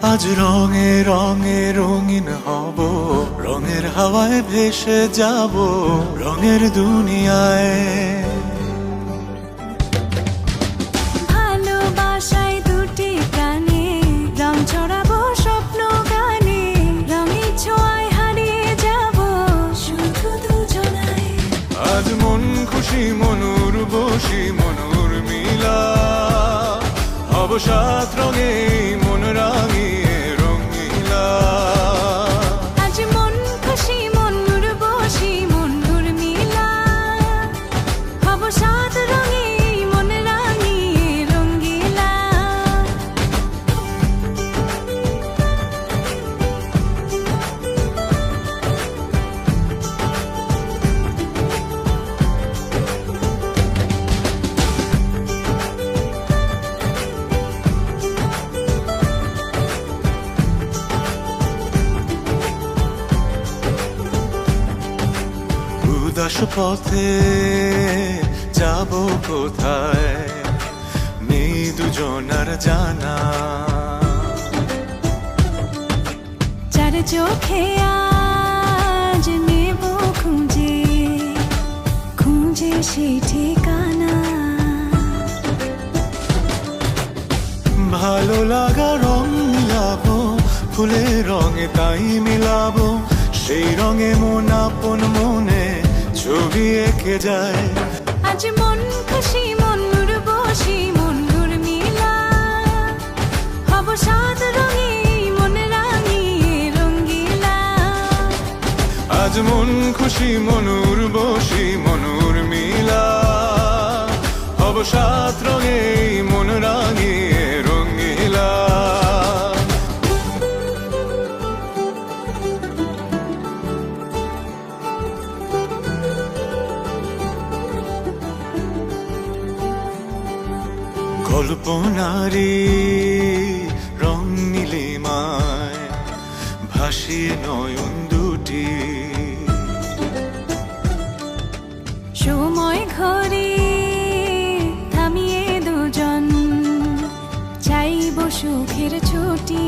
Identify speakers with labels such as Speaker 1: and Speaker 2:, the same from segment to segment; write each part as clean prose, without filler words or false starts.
Speaker 1: আজ রঙে রঙে রঙিন হব, রঙের হাওয়ায় ভেসে যাব রঙের দুনিয়ায়।
Speaker 2: ভালোবাসায় দুটি প্রাণে রং ছড়াবো স্বপ্ন গানে, রঙের ছোঁয়ায় হারিয়ে যাব শুধু দুজনায়।
Speaker 1: আজ মন খুশি মনুর বসি মনুর মিলা, হব সাত রঙে মন রাঙিয়ে রঙিলা।
Speaker 2: আজ মন খুশি মনুর বসি মনুর মিলা, হব সাত রঙে মন রাঙিয়ে রঙ্গিলা।
Speaker 1: উদাস পথে যাব কোথায় নেই দুজনার জানা,
Speaker 2: চার চোখে আজ নেব খুঁজে খুঁজে সেই ঠিকানা।
Speaker 1: ভালো লাগা রং মিলাবো ফুলের রঙে তাই মিলাবো, সেই রঙে মন আপন মনে ছবি এঁকে যায়।
Speaker 2: আজ মন খুশি মনুর বসি মনুর মিলা, হব সাত রঙে মন রাঙিয়ে রঙ্গিলা।
Speaker 1: আজ মন খুশি মনুর বসি মনুর মিলা, হব সাত রঙে মন রাঙিয়ে রঙিলা। কল্পনারি রং নীলিমায় ভাসিয়ে নয়ন দুটি,
Speaker 2: সময় ঘরে থামিয়ে দুজন চাইব সুখের ছুটি।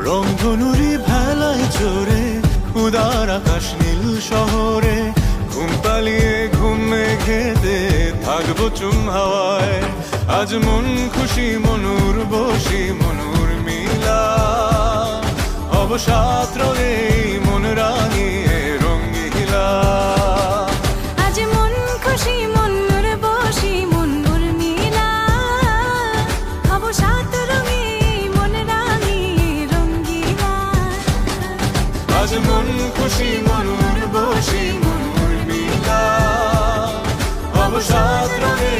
Speaker 1: রংধনুরি ভেলায় চড়ে উদার আকাশ নীল শহরে, ঘুম পালিয়ে ঘুম মেঘেতে থাকবো চুম হাওয়ায়। আজ মন খুশি মনুর বসি মনুর মিলা, হব সাত রঙে মন রাঙিয়ে রঙিলা।
Speaker 2: আজ মন খুশি মনুর বসি মনুর মিলা, হব সাত রঙে মন রাঙিয়ে রঙ্গিলা।
Speaker 1: আজ মন খুশি মনুর বসি মনুর মিলা, হব সাত রঙে